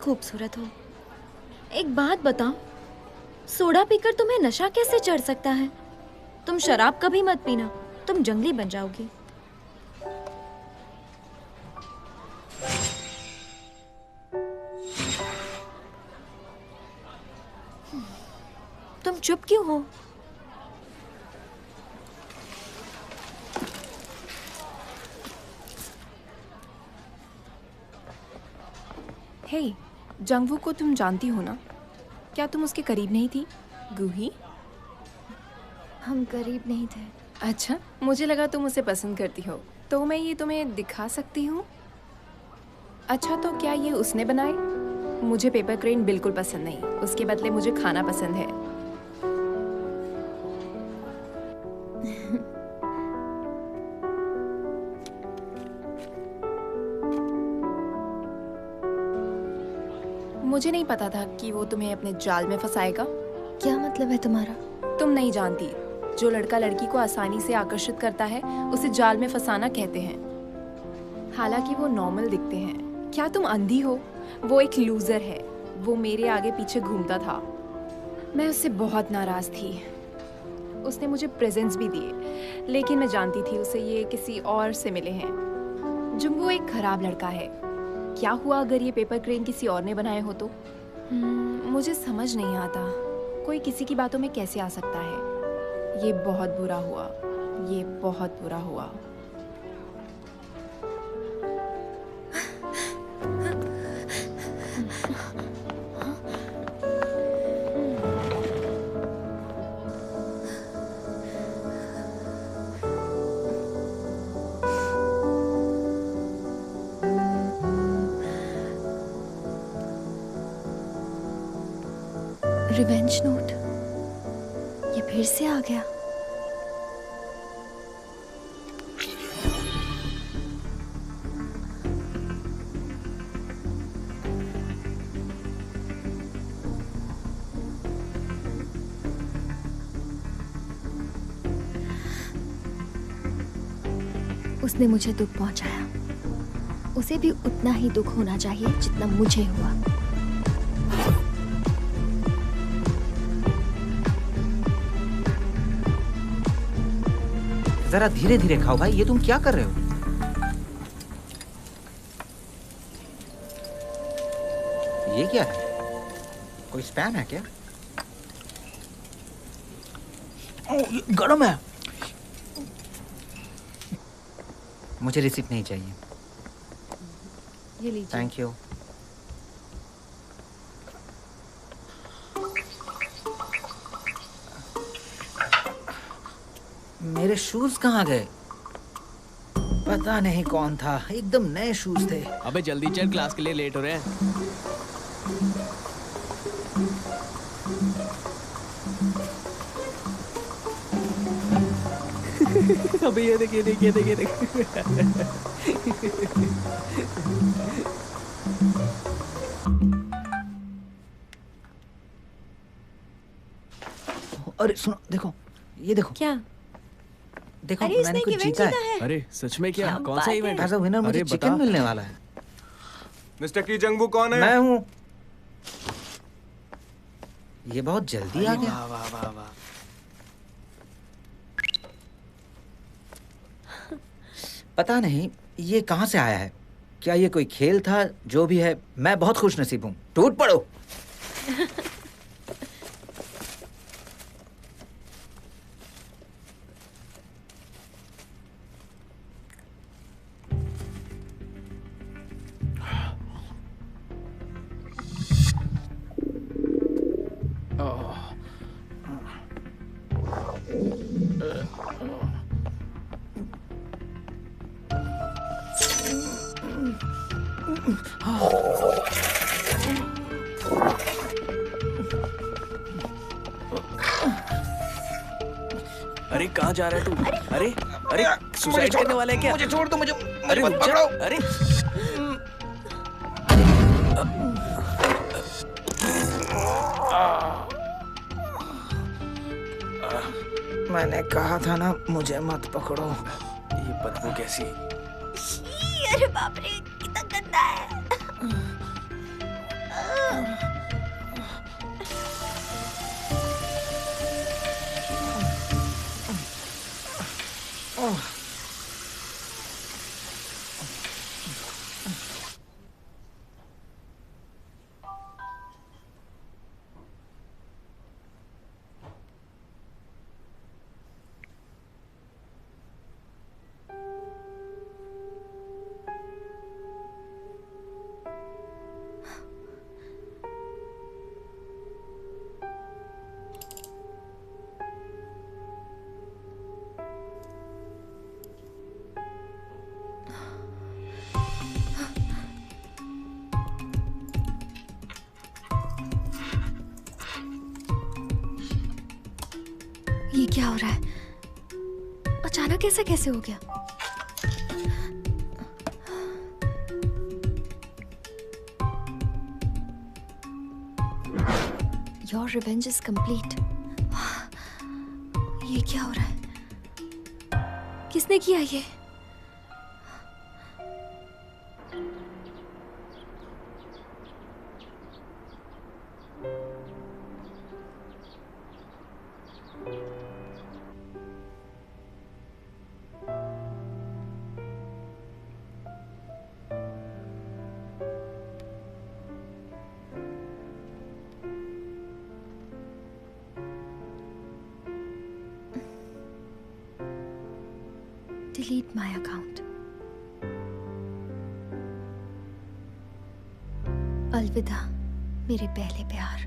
खूबसूरत हो। एक बात बताओ, सोडा पीकर तुम्हें नशा कैसे चढ़ सकता है? तुम शराब कभी मत पीना, तुम जंगली बन जाओगी। तुम चुप क्यों हो? हे, जंगवू को तुम जानती हो ना? क्या तुम उसके करीब नहीं थी, गूही? हम करीब नहीं थे। अच्छा, मुझे लगा तुम उसे पसंद करती हो, तो मैं ये तुम्हें दिखा सकती हूँ। अच्छा, तो क्या ये उसने बनाए? मुझे पेपर क्रेन बिल्कुल पसंद नहीं, उसके बदले मुझे खाना पसंद है। मुझे नहीं पता था कि वो तुम्हें अपने जाल में फंसाएगा। क्या मतलब है तुम्हारा? तुम नहीं जानती, जो लड़का लड़की को आसानी से आकर्षित करता है उसे जाल में फंसाना कहते हैं। हालांकि वो नॉर्मल दिखते हैं। क्या तुम अंधी हो? वो एक लूजर है। वो मेरे आगे पीछे घूमता था। मैं उससे बहुत नाराज थी। उसने मुझे प्रेजेंट्स भी दिए, लेकिन मैं जानती थी उसे ये किसी और से मिले हैं। जुंगू एक खराब लड़का है। क्या हुआ अगर ये पेपर क्रेन किसी और ने बनाए हो तो? मुझे समझ नहीं आता, कोई किसी की बातों में कैसे आ सकता है। ये बहुत बुरा हुआ, ये बहुत बुरा हुआ। रिवेंज नोट, ये फिर से आ गया। उसने मुझे दुख पहुंचाया, उसे भी उतना ही दुख होना चाहिए जितना मुझे हुआ। जरा धीरे धीरे खाओ भाई, ये तुम क्या कर रहे हो? ये क्या है? कोई स्पैम है क्या? ये गरम है। मुझे रिसिप्ट नहीं चाहिए। ये लीजिए। Thank you. मेरे शूज कहाँ गए? पता नहीं कौन था, एकदम नए शूज थे। अबे जल्दी चल, क्लास के लिए लेट हो रहे हैं। अबे ये देख, ये देख, ये देख, ये देख। अरे सुनो, देखो, ये देखो। क्या? देखो, अरे मैंने इसने कुछ इवेंट जीता जीता है। है। अरे सच में? क्या? क्या कौन सा बात इवेंट? है? एज अ विनर मुझे अरे चिकन बता। मिलने वाला है। मिस्टर की जंगवू कौन है? मैं हूँ। ये बहुत जल्दी आ गया। वाह वाह वाह वाह। पता नहीं ये कहाँ से आया है। क्या ये कोई खेल था? जो भी है, मैं बहुत खुशनसीब हूँ। टूट पड़ो। अरे कहाँ जा रहा है तू? अरे अरे सुसाइड करने वाला है क्या? मुझे छोड़ दो, मुझे अरे मत रुक जा। पकड़ो। अरे मैंने कहा था ना, मुझे मत पकड़ो। ये बदबू कैसी? अरे बाप रे, कितना गंदा है। क्या हो रहा है? अचानक ऐसा कैसे हो गया? Your revenge is complete. ये क्या हो रहा है? किसने किया ये? Delete my account. अलविदा मेरे पहले प्यार।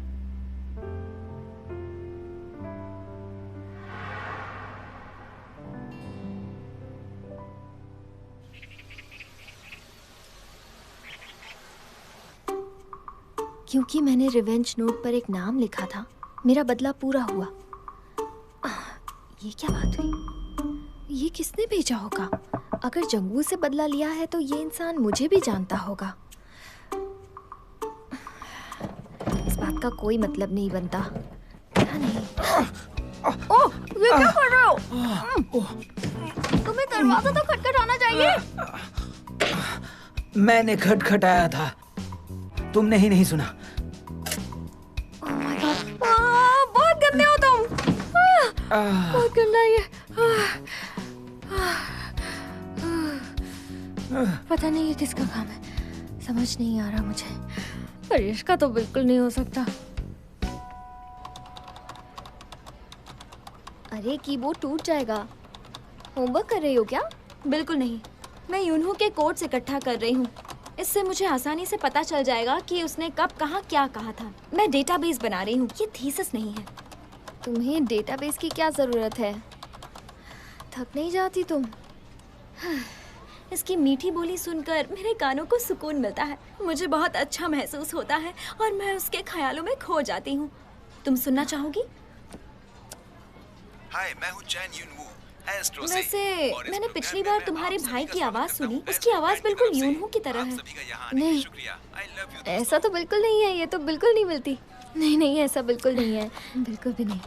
क्योंकि मैंने रिवेंज नोट पर एक नाम लिखा था, मेरा बदला पूरा हुआ। ये क्या बात हुई? ये किसने भेजा होगा? अगर जंगू से बदला लिया है तो ये इंसान मुझे भी जानता होगा। इस बात का कोई मतलब नहीं बनता। क्या नहीं? ओह, ये क्या कर रहे हो? तुम्हें दरवाजा तो खटखटाना चाहिए। मैंने खटखटाया था, तुमने ही नहीं सुना। Oh my God! बहुत गंदे हो तुम। बहुत गंदा ये। पता नहीं ये किसका काम है, समझ नहीं आ रहा मुझे। हरीश का तो बिल्कुल नहीं हो सकता। अरे कीबोर्ड टूट जाएगा। होमवर्क कर रही हो क्या? बिल्कुल नहीं, मैं यूनहू के कोड्स इकट्ठा कर रही हूँ। इससे मुझे आसानी से पता चल जाएगा कि उसने कब कहाँ क्या कहा था। मैं डेटाबेस बना रही हूँ, ये थीसिस नहीं है। तुम्हें डेटाबेस की क्या जरूरत है? थक नहीं जाती तुम? इसकी मीठी बोली सुनकर मेरे कानों को सुकून मिलता है। मुझे बहुत अच्छा महसूस होता है और मैं उसके ख्यालों में खो जाती हूँ। तुम सुनना चाहोगी? हाय, मैं हूँ चैन यूनवू, एस्ट्रो से। वैसे और इस मैंने प्रोग्राम पिछली में बार मैं तुम्हारे आप सभी भाई का की स्वागत आवाज करता सुनी, हूँ। उसकी आवाज बेस्ट बिल्कुल फ्रेंड की तरफ यूनहू की तरह से। है। आप सभी का यहाँ आने के लिए नहीं, शुक्रिया। I love you, ऐसा तो बिल्कुल नहीं है। ये तो बिल्कुल नहीं मिलती। नहीं नहीं, ऐसा बिल्कुल नहीं है, बिल्कुल भी नहीं।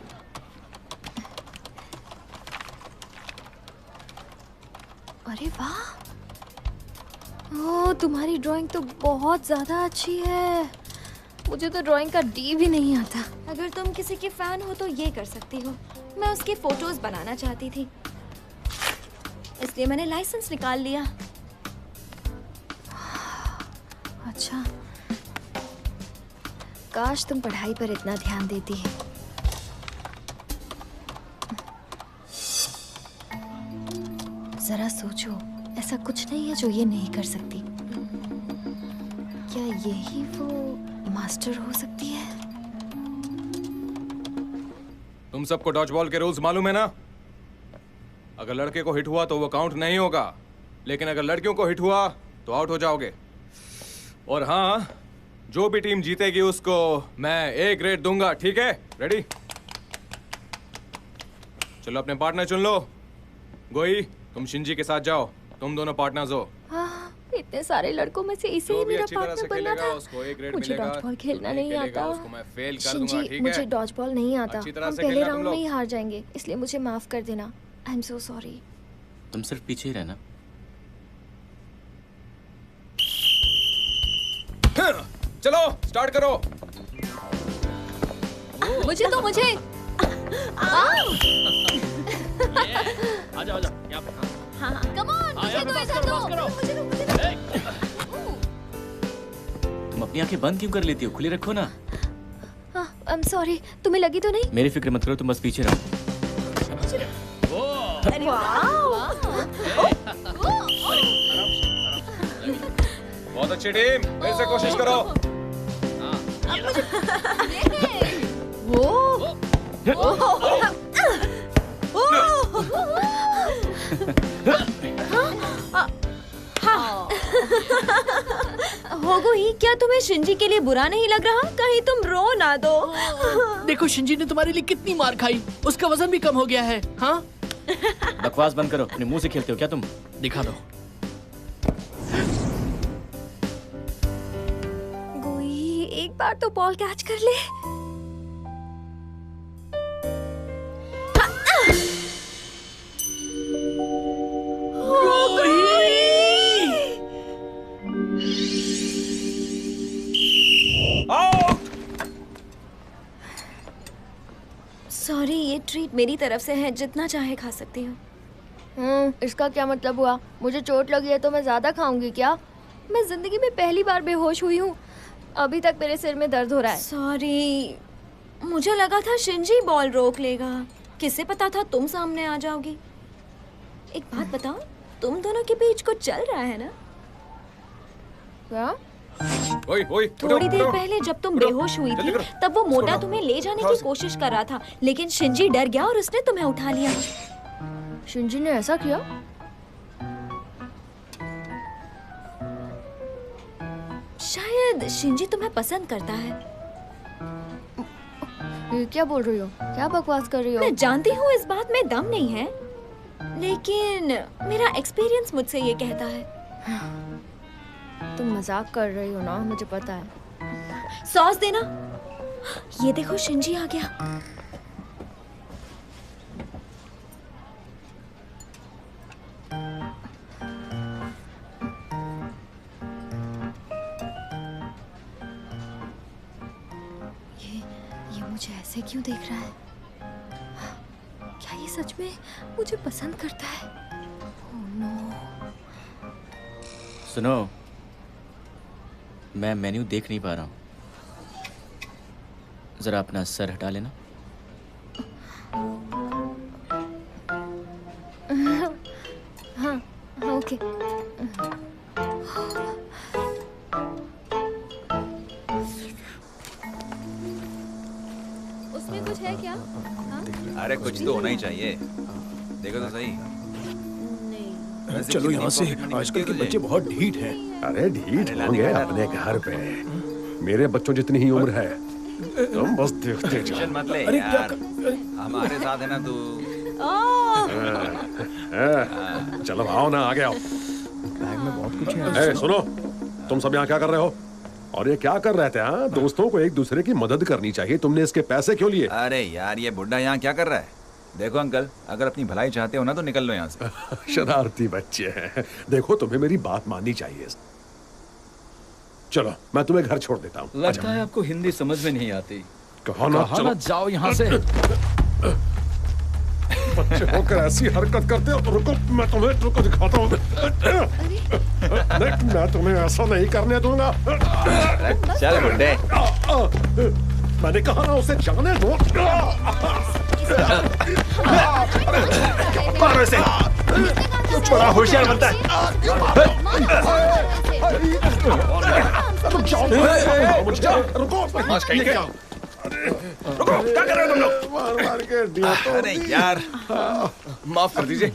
अरे वाह, ओह तुम्हारी ड्राइंग तो बहुत ज्यादा अच्छी है। मुझे तो ड्राइंग का डी भी नहीं आता। अगर तुम किसी की फैन हो तो ये कर सकती हो। मैं उसकी फोटोज बनाना चाहती थी, इसलिए मैंने लाइसेंस निकाल लिया। अच्छा, काश तुम पढ़ाई पर इतना ध्यान देती है। जरा सोचो, ऐसा कुछ नहीं है जो ये नहीं कर सकती। क्या यही वो मास्टर हो सकती है? तुम सबको डॉजबॉल के रूल्स मालूम है ना? अगर लड़के को हिट हुआ तो वो काउंट नहीं होगा, लेकिन अगर लड़कियों को हिट हुआ तो आउट हो जाओगे। और हाँ, जो भी टीम जीतेगी उसको मैं A ग्रेड दूंगा, ठीक है? रेडी? चलो अपने पार्टनर चुन लो। गोई, तुम शिंजी के साथ जाओ, तुम दोनों पार्टनर्स हो। हाँ, इतने सारे लड़कों में से इसे ही जो भी मेरा अच्छी तरह से पार्टनर बनना खेलेगा था। उसको A ग्रेड मुझे मिलेगा। डॉजबॉल खेलना जो नहीं खेलेगा आता। उसको मैं फेल कर दूंगा, शिंजी, ठीक है? मुझे डॉजबॉल नहीं आता। अच्छी तरह हम से पहले खेलना तुम राउंड लोग। में ही हार जाएंगे, इसलिए मुझे माफ कर देना। I am so sorry. तुम सिर्फ पीछे ही रहना। चलो स्टार्ट करो। मुझे तो मुझे आजा आजा यहाँ पे। कम ऑन, मुझे तो इधर दो। मुझे तो तुम अपनी आंखें बंद क्यों कर लेती हो? खुली रखो ना। आई एम सॉरी, तुम्हें लगी तो नहीं? मेरी फिक्र मत करो, तुम बस पीछे रहो। बहुत अच्छी टीम, फिर से कोशिश करो। होगो ही, क्या तुम्हें शिंजी के लिए बुरा नहीं लग रहा? कहीं तुम रो ना दो। देखो शिंजी ने तुम्हारे लिए कितनी मार खाई, उसका वजन भी कम हो गया है। हाँ बकवास बंद करो, अपने मुंह से खेलते हो क्या तुम? दिखा दो। गोई, एक बार तो बॉल कैच कर ले। सॉरी, ये ट्रीट मेरी तरफ से है, जितना चाहे खा सकती हूँ। इसका क्या मतलब हुआ? मुझे चोट लगी है तो मैं ज्यादा खाऊंगी क्या? मैं जिंदगी में पहली बार बेहोश हुई हूँ। अभी तक मेरे सिर में दर्द हो रहा है। सॉरी, मुझे लगा था शिंजी बॉल रोक लेगा। किसे पता था तुम सामने आ जाओगी। एक बात बताओ, तुम दोनों के बीच कुछ चल रहा है ना? क्या? ओए ओए, थोड़ी देर पहले जब तुम बेहोश हुई थी, तब वो मोटा तुम्हें ले जाने की कोशिश कर रहा था, लेकिन शिंजी डर गया और उसने तुम्हें उठा लिया। शिंजी ने ऐसा किया? शायद शिंजी तुम्हें पसंद करता है। ये क्या बोल रही हो? क्या बकवास कर रही हो? मैं जानती हूँ इस बात में दम नहीं है, लेकिन मेरा एक्सपीरियंस मुझसे ये कहता है। तुम मजाक कर रही हो ना, मुझे पता है। सॉस देना। ये देखो शिंजी आ गया। ये मुझे ऐसे क्यों देख रहा है? क्या ये सच में मुझे पसंद करता है? Oh no. सुनो, मैं मेन्यू देख नहीं पा रहा हूँ, जरा अपना सर हटा लेना। हाँ, ओके। उसमें कुछ है क्या? अरे कुछ तो होना ही चाहिए, देखो तो सही। चलो यहाँ से, आजकल के बच्चे बहुत ढीठ हैं। अरे ढीठ होंगे अपने घर पे, मेरे बच्चों जितनी ही उम्र है। तुम बस देखते जाओ। मत ले यार, हमारे साथ है ना तू। चलो आओ ना, आगे आओ। बैग में बहुत कुछ है। सुनो, तुम सब यहाँ क्या कर रहे हो? और ये क्या कर रहे थे? हाँ, दोस्तों को एक दूसरे की मदद करनी चाहिए। तुमने इसके पैसे क्यों लिए? अरे यार, ये बुड्ढा यहाँ क्या कर रहा है? देखो अंकल, अगर अपनी भलाई चाहते हो ना तो निकल लो यहाँ से। शरारती बच्चे हैं। देखो, तुम्हें मेरी बात माननी चाहिए। चलो, मैं तुम्हें घर छोड़ देता हूँ। लगता है आपको हिंदी समझ में नहीं आती। कहो ना, चलो जाओ यहाँ से। बच्चे होकर ऐसी हरकत करते हो। रुको, मैं तुम्हें दिखाता हूँ। मैं तुम्हें ऐसा नहीं करने दूंगा। चल बुड्ढे। मैंने कहा ना, उसे जाने दो। मारो इसे। बड़ा होशियार बनता है। रुको, क्या कर रहे हो तुम लोग? मार के दिया तो। अरे यार, माफ कर दीजिए।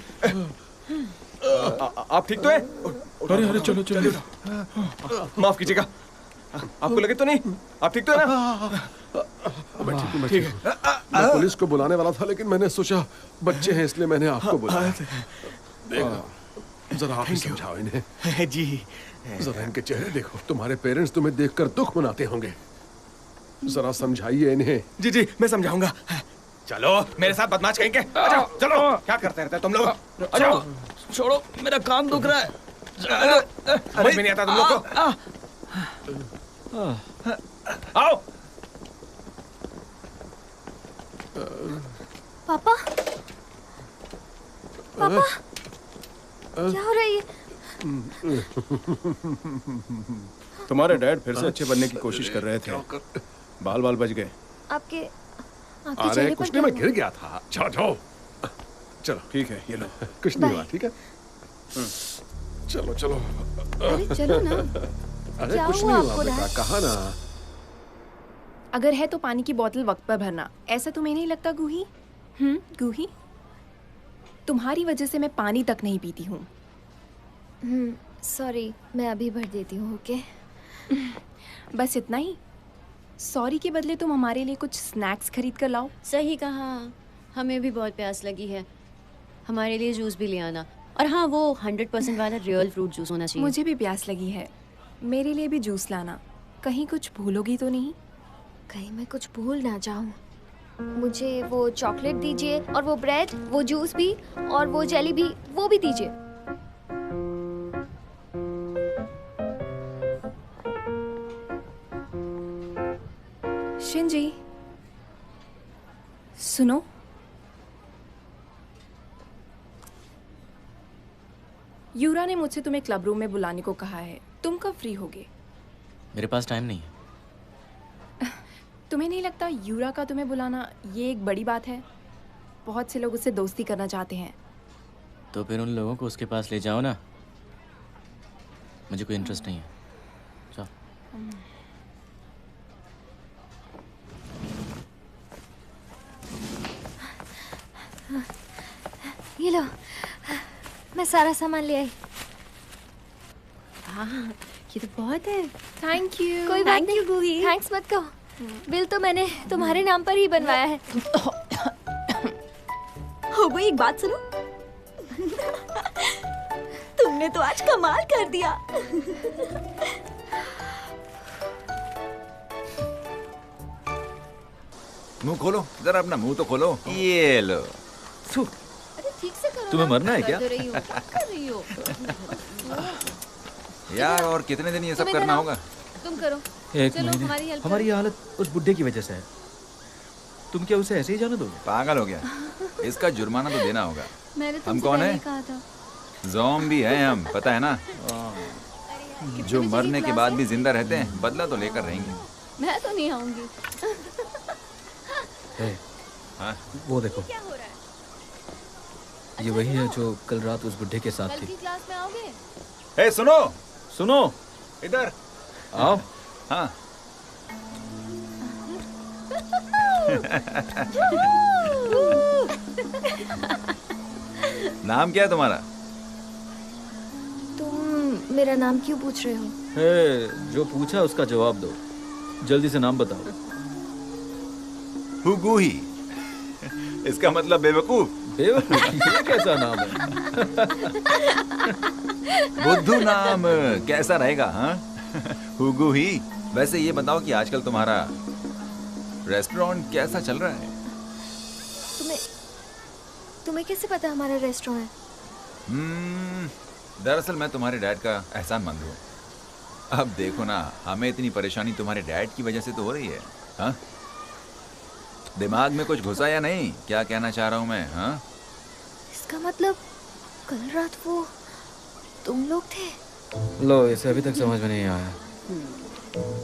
आप ठीक तो है? अरे अरे चलो चलो। माफ कीजिएगा, आपको लगे तो नहीं? आप ठीक तो है ना? मैं ठीक हूँ। मैं पुलिस को बुलाने वाला था, लेकिन मैंने सोचा बच्चे हैं इसलिए मैंने आपको बुलाया। देखो, जरा आप ही समझाओ इन्हें। जी, जरा इनके चेहरे देखो। तुम्हारे पेरेंट्स तुम्हें देखकर दुख मनाते होंगे। जरा समझाइए इन्हें। जी जी, मैं समझाऊंगा। चलो मेरे साथ बदमाश कहेंगे। चलो, क्या करते रहते तुम लोग? अच्छा, छोड़ो, मेरा कान दुख रहा है। समझ में नहीं आता तुम लोग को। आओ। पापा, पापा, क्या हो रहा है? तुम्हारे डैड फिर से अच्छे बनने की कोशिश कर रहे थे। बाल बाल बच गए। आपके अरे चेहरे पर कुछ क्या नहीं, मैं हुआ? गिर गया था। जाओ जाओ, चलो। ठीक है, ये लो। कुछ नहीं बाय। हुआ, ठीक है। चलो चलो। अरे चलो ना। अरे क्या कुछ हुआ नहीं हुआ आपको, बेटा, डैड? कहा ना। अगर है तो पानी की बोतल वक्त पर भरना। ऐसा तुम्हें नहीं लगता गूही? गूही, तुम्हारी वजह से मैं पानी तक नहीं पीती हूँ। सॉरी, मैं अभी भर देती हूँ। ओके। बस इतना ही? सॉरी के बदले तुम हमारे लिए कुछ स्नैक्स खरीद कर लाओ। सही कहा, हमें भी बहुत प्यास लगी है। हमारे लिए जूस भी ले आना। और हाँ, वो 100% वाला रियल फ्रूट जूस होना चाहिए। मुझे भी प्यास लगी है, मेरे लिए भी जूस लाना। कहीं कुछ भूलोगी तो नहीं? कहीं मैं कुछ भूल ना जाऊं। मुझे वो चॉकलेट दीजिए और वो ब्रेड, वो जूस भी और वो जेली भी, वो भी दीजिए। शिंजी, सुनो। यूरा ने मुझसे तुम्हें क्लब रूम में बुलाने को कहा है। तुम कब फ्री होगे? मेरे पास टाइम नहीं है। तुम्हें नहीं लगता यूरा का तुम्हें बुलाना ये एक बड़ी बात है? बहुत से लोग उससे दोस्ती करना चाहते हैं। तो फिर उन लोगों को उसके पास ले जाओ ना। मुझे कोई इंटरेस्ट नहीं है। चलो। ये लो, मैं सारा सामान ले आई। हाँ, ये तो बहुत है। Thank you. कोई बात नहीं, थैंक्स मत कहो। बिल तो मैंने तुम्हारे नाम पर ही बनवाया है। हो गई, एक बात सुनो। तुमने तो आज कमाल कर दिया। मुंह खोलो, जरा अपना मुंह तो खोलो। ये लो। अरे ठीक से करो। तुम्हें मरना है क्या? कर रही हो। यार और कितने दिन ये सब करना होगा? तुम करो। एक चलो, महीने। हमारी हेल्प हमारी हालत उस बुड्ढे की वजह से है। तुम क्या उसे ऐसे ही जाने दोगे? पागल हो गया। इसका जुर्माना तो देना होगा। मैंने हम कौन है? कहा था। ज़ॉम्बी हैं हम, पता है ना? जो मरने के बाद भी जिंदा रहते हैं, बदला तो लेकर रहेंगे। मैं तो नहीं आऊंगी। हाँ? वो देखो, क्या हो रहा है? ये वही है जो कल रात उस बुड्ढे के साथ कल थी। की क्लास में आओगे? ए, सुनो सुनो, इधर आओ। हाँ। नाम क्या है तुम्हारा? तुम मेरा नाम क्यों पूछ रहे हो? हे, जो पूछा उसका जवाब दो। जल्दी से नाम बताओ। हुगूही। इसका मतलब बेवकूफ। बेवकूफ? ये कैसा नाम है? बुद्धू नाम कैसा रहेगा? हाँ, हुगूही। वैसे ये बताओ कि आजकल तुम्हारा रेस्टोरेंट कैसा चल रहा है? तुम्हें कैसे पता हमारा रेस्टोरेंट है? दरअसल मैं तुम्हारे डैड का एहसानमंद हूँ। अब देखो ना, हमें इतनी परेशानी तुम्हारे डैड की वजह से तो हो रही है। हाँ, दिमाग में कुछ घुसा या नहीं? क्या कहना चाह रहा हूँ मैं? हाँ, इसका मतलब कल रात वो तुम लोग थे? लो, इसे अभी तक समझ में नहीं आया।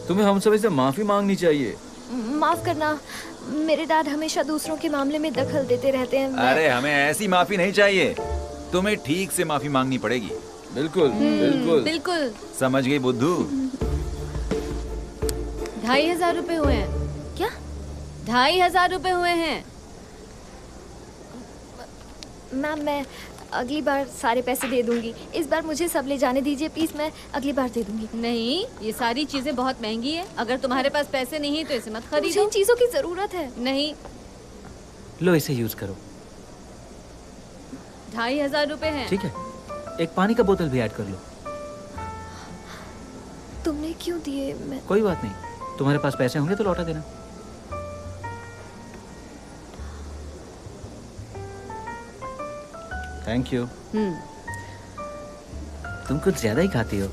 तुम्हें हम सभी से माफी मांगनी चाहिए। माफ करना, मेरे डैड हमेशा दूसरों के मामले में दखल देते रहते हैं। अरे हमें ऐसी माफी नहीं चाहिए, तुम्हें ठीक से माफी मांगनी पड़ेगी। बिल्कुल बिल्कुल बिल्कुल। समझ गई बुद्धू? 2500 रुपए हुए हैं। क्या? 2500 रुपए हुए हैं। मैम, मैं अगली बार सारे पैसे दे दूंगी। इस बार मुझे सब ले जाने दीजिए प्लीज, मैं अगली बार दे दूंगी। नहीं, ये सारी चीजें बहुत महंगी है। अगर तुम्हारे पास पैसे नहीं है तो इसे मत मुझे खरीदो। इन चीजों की जरूरत है। नहीं, लो, इसे यूज करो। 2500 रुपए हैं। ठीक है, एक पानी का बोतल भी ऐड कर लो। तुमने क्यों दिए? मैं कोई बात नहीं, तुम्हारे पास पैसे होंगे तो लौटा देना। Thank you. तुम कुछ ज्यादा ही खाती हो।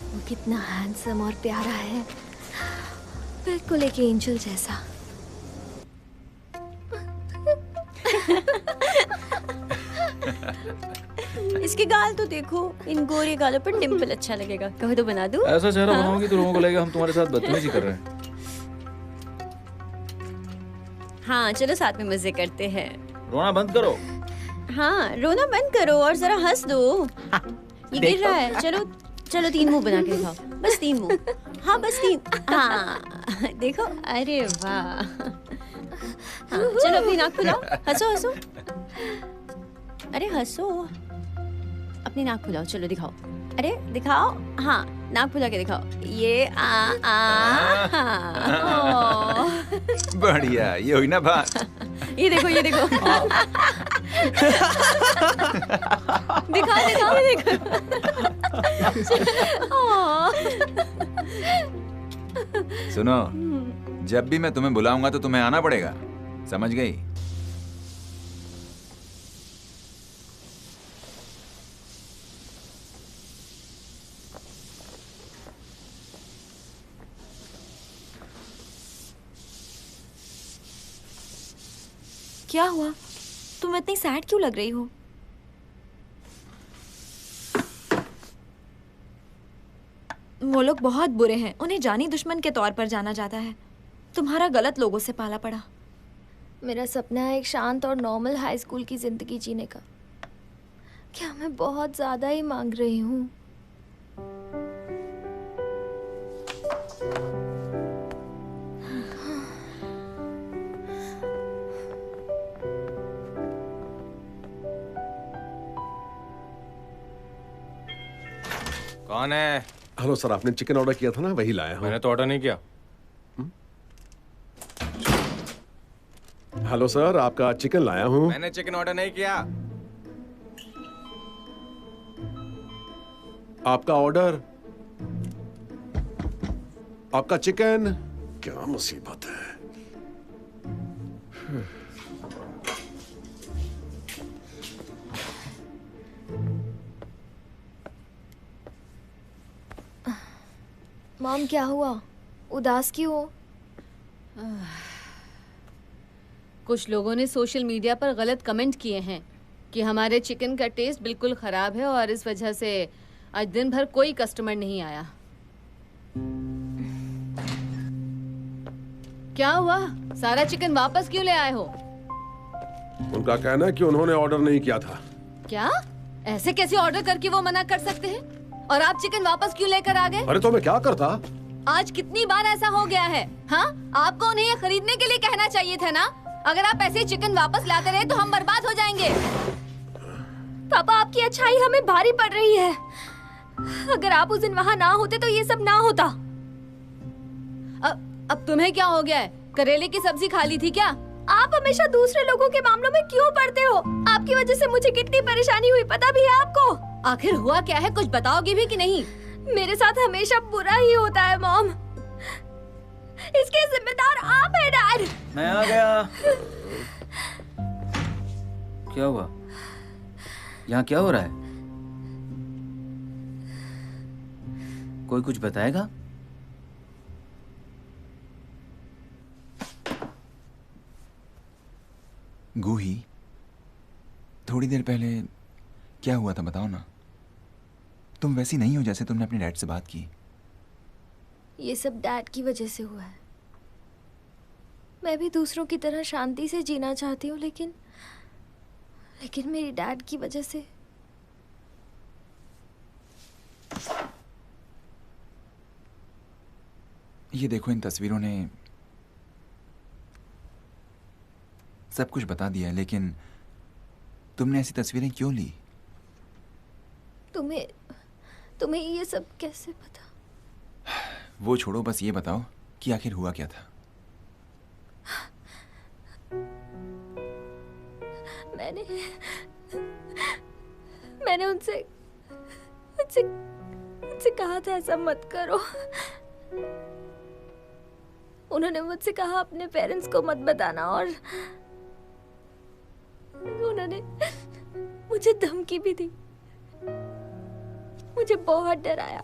वो कितना हैंडसम और प्यारा है, बिल्कुल एक एंजल जैसा। इसके गाल तो देखो, इन गोरे गालों पर डिम्पल अच्छा लगेगा। कहो तो बना दूं? ऐसा चेहरा बनाओगी तो लोगों को लगेगा हम तुम्हारे साथ बदतमीजी कर रहे हैं। हाँ, चलो साथ में मजे करते हैं। रोना बंद करो। हाँ, रोना बंद करो और जरा हंस दो। ये गिर रहा है। चलो चलो, 3 मुंह बना के दिखाओ। बस 3 मुंह। हाँ, बस 3। हाँ, देखो। अरे वाह। हाँ, चलो अपनी नाक खुलाओ। हंसो हंसो। अरे हंसो। अपनी नाक खुलाओ, चलो दिखाओ। अरे दिखाओ, हाँ नाक खुला के दिखाओ। ये बढ़िया, ये हुई ना बात। ये देखो ये देखो। दिखाओ दिखाओ ये देखो। सुनो, जब भी मैं तुम्हें बुलाऊंगा तो तुम्हें आना पड़ेगा, समझ गई? क्या हुआ? तुम इतनी सैड क्यों लग रही हो? वो लोग बहुत बुरे हैं, उन्हें जानी दुश्मन के तौर पर जाना जाता है। तुम्हारा गलत लोगों से पाला पड़ा। मेरा सपना है एक शांत और नॉर्मल हाई स्कूल की जिंदगी जीने का। क्या मैं बहुत ज्यादा ही मांग रही हूँ? कौन है? हेलो सर, आपने चिकन ऑर्डर किया था ना, वही लाया हूं। मैंने तो ऑर्डर नहीं किया। हेलो सर, आपका चिकन लाया हूं। मैंने चिकन ऑर्डर नहीं किया। आपका ऑर्डर, आपका चिकन। क्या मुसीबत है। मॉम क्या हुआ? उदास क्यों हो? कुछ लोगों ने सोशल मीडिया पर गलत कमेंट किए हैं कि हमारे चिकन का टेस्ट बिल्कुल ख़राब है और इस वजह से आज दिन भर कोई कस्टमर नहीं आया। क्या हुआ? सारा चिकन वापस क्यों ले आए हो? उनका कहना है कि उन्होंने ऑर्डर नहीं किया था। क्या? ऐसे कैसे ऑर्डर करके वो मना कर सकते हैं? और आप चिकन वापस क्यों लेकर आ गए? अरे तो मैं क्या करता? आज कितनी बार ऐसा हो गया है? हाँ, आपको उन्हें ये खरीदने के लिए कहना चाहिए था ना। अगर आप ऐसे चिकन वापस लाते रहे तो हम बर्बाद हो जाएंगे। पापा, आपकी अच्छाई हमें भारी पड़ रही है। अगर आप उस दिन वहाँ ना होते तो ये सब ना होता। अब तुम्हें क्या हो गया है? करेले की सब्जी खा ली थी क्या? आप हमेशा दूसरे लोगों के मामलों में क्यों पड़ते हो? आपकी वजह से मुझे कितनी परेशानी हुई, पता भी है आपको? आखिर हुआ क्या है? कुछ बताओगी भी कि नहीं? मेरे साथ हमेशा बुरा ही होता है मॉम। इसके जिम्मेदार आप हैं डैड। मैं आ गया। क्या हुआ? यहाँ क्या हो रहा है? कोई कुछ बताएगा? गूही, थोड़ी देर पहले क्या हुआ था बताओ ना। तुम वैसी नहीं हो जैसे तुमने अपने डैड से बात की। ये सब डैड की वजह से हुआ है। मैं भी दूसरों की तरह शांति से जीना चाहती हूँ, लेकिन मेरी डैड की वजह से। ये देखो, इन तस्वीरों ने सब कुछ बता दिया, लेकिन तुमने ऐसी तस्वीरें क्यों ली? तुम्हें ये सब कैसे पता? वो छोड़ो, बस ये बताओ कि आखिर हुआ क्या था। मैंने उनसे कहा था ऐसा मत करो। उन्होंने मुझसे कहा अपने पेरेंट्स को मत बताना, और उन्होंने मुझे धमकी भी दी, मुझे बहुत डराया।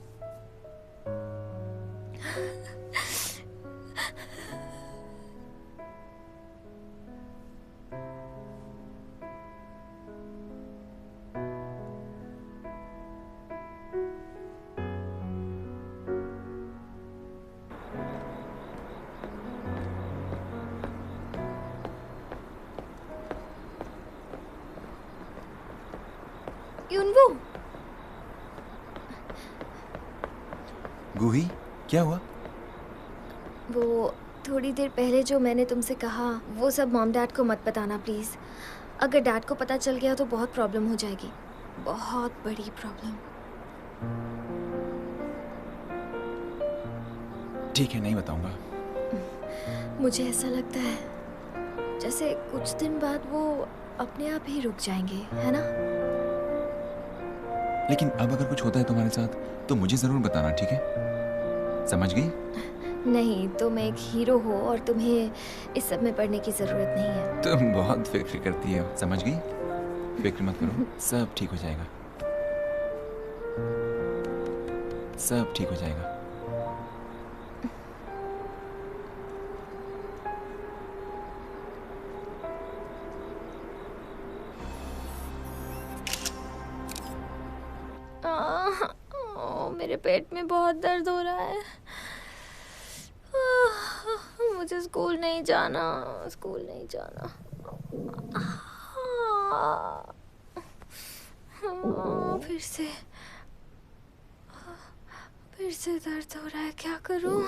युनवू, गूही, क्या हुआ? वो थोड़ी देर पहले जो मैंने तुमसे कहा, वो सब मॉम डैड को मत बताना प्लीज। अगर डैड को पता चल गया तो बहुत प्रॉब्लम हो जाएगी। बहुत बड़ी प्रॉब्लम। ठीक है, नहीं बताऊंगा। मुझे ऐसा लगता है जैसे कुछ दिन बाद वो अपने आप ही रुक जाएंगे, है ना? लेकिन अब अगर कुछ होता है तुम्हारे साथ तो मुझे जरूर बताना, ठीक है? समझ गई? नहीं, तुम एक हीरो हो और तुम्हें इस सब में पड़ने की जरूरत नहीं है। तुम बहुत फिक्र करती हो, समझ गई? फिक्र मत करो, सब ठीक हो जाएगा। सब ठीक हो जाएगा। मेरे पेट में बहुत दर्द हो रहा है। मुझे स्कूल नहीं जाना, स्कूल नहीं जाना। फिर से दर्द हो रहा है, क्या करूं?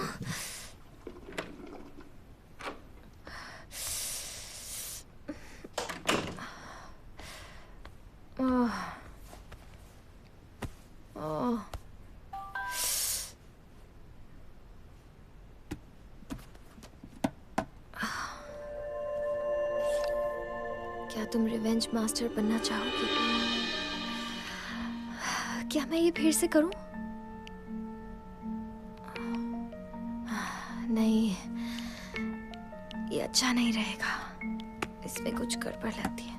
क्या तुम रिवेंज मास्टर बनना चाहोगी? क्या मैं ये फिर से करूं? नहीं, ये अच्छा नहीं रहेगा। इसमें कुछ गड़बड़ लगती है।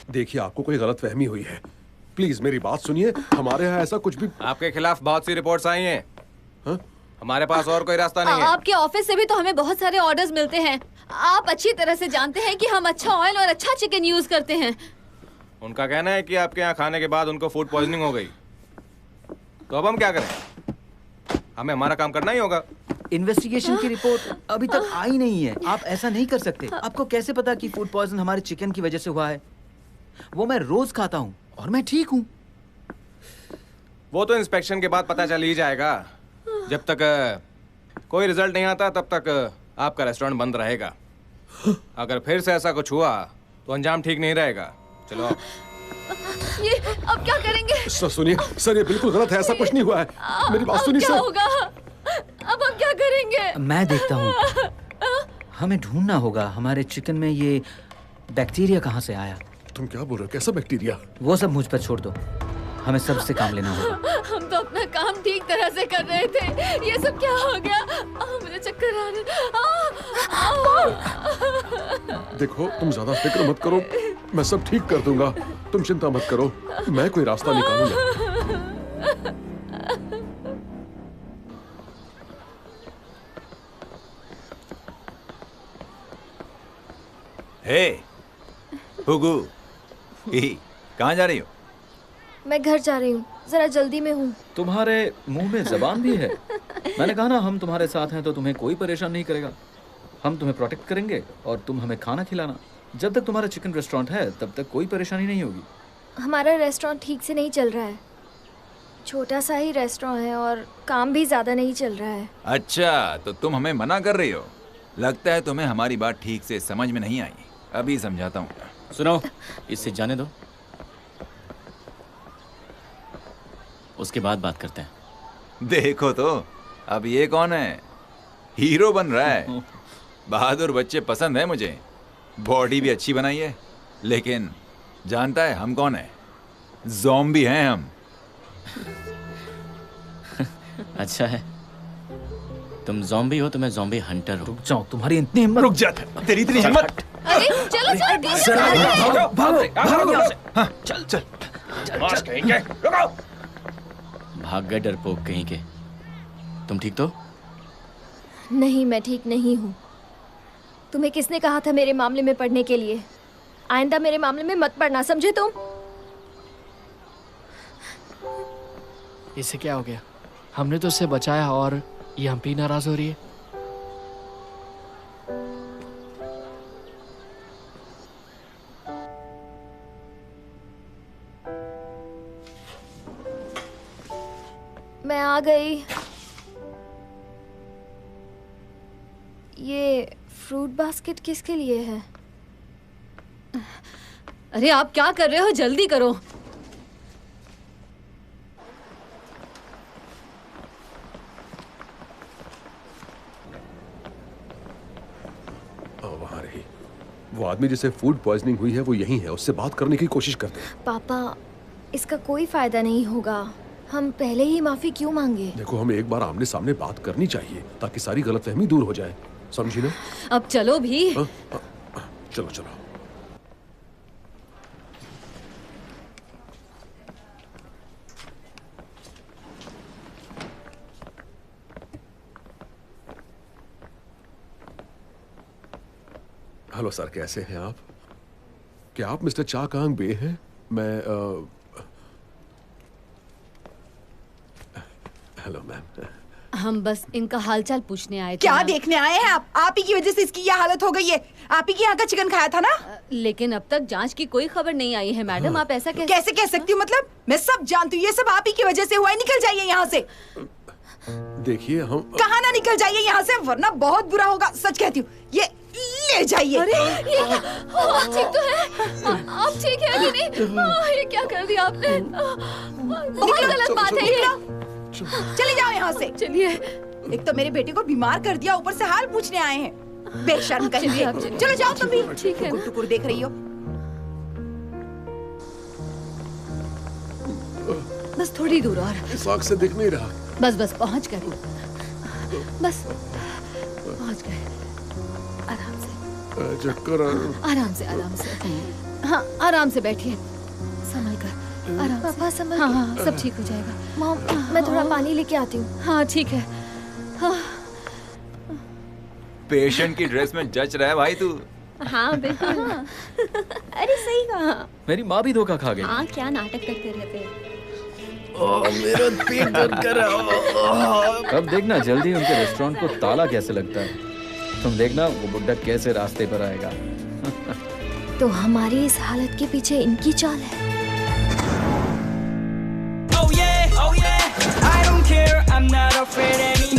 देखिए, आपको कोई गलतफहमी हुई है। प्लीज मेरी बात सुनिए, हमारे यहाँ ऐसा कुछ भी। आपके खिलाफ बहुत सी रिपोर्ट्स आई हैं। हमारे पास और कोई रास्ता नहीं है। आपके ऑफिस से भी तो हमें बहुत सारे ऑर्डर्स मिलते हैं। आप अच्छी तरह से जानते हैं कि हम अच्छा ऑयल और अच्छा चिकन यूज करते हैं। उनका कहना है कि आपके यहाँ खाने के बाद उनको फूड पॉइजनिंग हो गई। तो अब हम क्या करें? हमें हमारा काम करना ही होगा। इन्वेस्टिगेशन की रिपोर्ट अभी तक आई नहीं है। आप ऐसा नहीं कर सकते। आपको कैसे पता कि फूड पॉइजन हमारे चिकन की वजह से हुआ है? वो मैं रोज खाता हूँ और मैं ठीक हूँ। वो तो इंस्पेक्शन के बाद पता चल ही जाएगा। जब तक कोई रिजल्ट नहीं आता तब तक आपका रेस्टोरेंट बंद रहेगा। अगर फिर से ऐसा कुछ हुआ तो अंजाम ठीक नहीं रहेगा। चलो ये अब क्या करेंगे? सर सुनिए, सर ये बिल्कुल गलत है, ऐसा कुछ नहीं हुआ है। मेरी बात सुनिए क्या सर। होगा? अब हम क्या करेंगे? मैं देखता हूँ। हमें ढूंढना होगा हमारे चिकन में ये बैक्टीरिया कहाँ से आया। तुम क्या बोल रहे हो? कैसा बैक्टीरिया? वो सब मुझ पर छोड़ दो, हमें सबसे काम लेना होगा। हम तो अपना काम ठीक तरह से कर रहे थे, ये सब क्या हो गया? मुझे चक्कर आ रहे। देखो, तुम ज्यादा फिक्र मत करो, मैं सब ठीक कर दूंगा। तुम चिंता मत करो, मैं कोई रास्ता निकालूंगा। हे हुगू, कहाँ जा रही हो? मैं घर जा रही हूँ, जरा जल्दी में हूँ। तुम्हारे मुंह में जबान भी है। मैंने कहा ना, हम तुम्हारे साथ हैं तो तुम्हें कोई परेशान नहीं करेगा। हम तुम्हें प्रोटेक्ट करेंगे और तुम हमें खाना खिलाना। जब तक तुम्हारा चिकन रेस्टोरेंट है तब तक कोई परेशानी नहीं होगी। हमारा रेस्टोरेंट ठीक से नहीं चल रहा है। छोटा सा ही रेस्टोरेंट है और काम भी ज्यादा नहीं चल रहा है। अच्छा, तो तुम हमें मना कर रही हो? लगता है तुम्हें हमारी बात ठीक से समझ में नहीं आई। अभी समझाता हूँ। सुनो, इससे जाने दो, उसके बाद बात करते हैं। देखो तो, अब ये कौन है? हीरो बन रहा है। बहादुर बच्चे पसंद है मुझे। बॉडी भी अच्छी बनाई है, लेकिन जानता है हम कौन है? ज़ॉम्बी हैं हम। अच्छा है, तुम ज़ॉम्बी हो तो मैं ज़ॉम्बी हंटर हूँ। रुक जाओ, तुम्हारी इतनी हिम्मत। रुक जा, तेरी इतनी हिम्मत। अरे चलो भागो यहाँ से। हाँ, चल चल। भाग गए डरपोक कहीं के। तुम ठीक तो? नहीं, मैं ठीक नहीं हूँ। तुम्हें किसने कहा था मेरे मामले में पढ़ने के लिए? आइंदा मेरे मामले में मत पढ़ना, समझे तुम? इसे क्या हो गया? हमने तो उससे बचाया और ये हम पे नाराज हो रही है। मैं आ गई। ये फ्रूट बास्केट किसके लिए है? अरे आप क्या कर रहे हो? जल्दी करो। वहाँ रही। वो आदमी जिसे फूड पॉइजनिंग हुई है वो यहीं है, उससे बात करने की कोशिश करते हैं। पापा, इसका कोई फायदा नहीं होगा। हम पहले ही माफी क्यों मांगे? देखो, हमें एक बार आमने सामने बात करनी चाहिए ताकि सारी गलतफहमी दूर हो जाए, समझी ना? अब चलो भी। चलो चलो। हेलो सर, कैसे हैं आप? क्या आप मिस्टर चा कांग बे हैं? मैं हेलो मैम। हम बस इनका हालचाल पूछने आए थे। क्या देखने आए हैं आप ही की वजह से इसकी यह हालत हो गई है। आप ही के यहाँ का चिकन खाया था ना? लेकिन अब तक जांच की कोई खबर नहीं आई है मैडम। आप ऐसा कैसे कह सकती हूँ? मतलब मैं सब जानती हूँ, ये सब आप ही की वजह से हुआ है। निकल जाइए यहाँ से। देखिए, हम कहाँ ना निकल जाइए यहाँ से, वरना बहुत बुरा होगा। सच कहती हूँ, ये ले जाइए। अरे आप ठीक तो है? आप ठीक है कि नहीं? ये क्या कर दिया आपने? बहुत गलत बात है ये। चले जाओ यहाँ से। चलिए। एक तो मेरे बेटे को बीमार कर दिया, ऊपर से हाल पूछने आए हैं। बेशर्म कहीं। चलो जाओ तुम भी। ठीक है। टुकुर देख रही हो। बस थोड़ी दूर और। इस आग से दिख नहीं रहा। बस पहुंच गए। बस पहुंच गए। आराम से। चक्कर आराम से। हाँ, आराम से बैठिए, संभल कर। आराम पापा संभल। हाँ, सब ठीक हो जाएगा। मॉम, मैं थोड़ा पानी लेके आती हूँ। हाँ ठीक है। हाँ। पेशेंट की ड्रेस में जच रहा है भाई तू। हाँ बिल्कुल। अरे सही कहा। मेरी माँ भी धोखा खा गई। हाँ, क्या नाटक करते रहते हैं। मेरा पेट दर्द कर रहा है। अब देखना जल्दी उनके रेस्टोरेंट को ताला कैसे लगता है। तुम देखना वो बुड्ढा कैसे रास्ते पर आएगा। तो हमारी इस हालत के पीछे इनकी चाल है।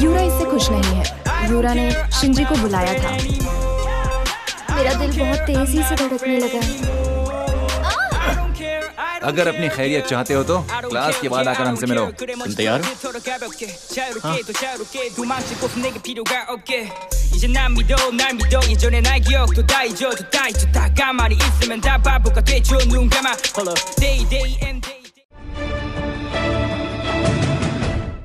यूरा इससे खुश नहीं है। यूरा ने शिंजी को बुलाया था। मेरा दिल बहुत तेजी से धड़कने लगा है। अगर अपनी खैरियत चाहते हो तो क्लास के बाद आकर हमसे मिलो। तुम तैयार हो? 이제 난 믿어 날 믿어 예전의 나의 기억도 다 잊어도 다 가만히 있으면 다 바보가 되죠 눈 감아 Day day and day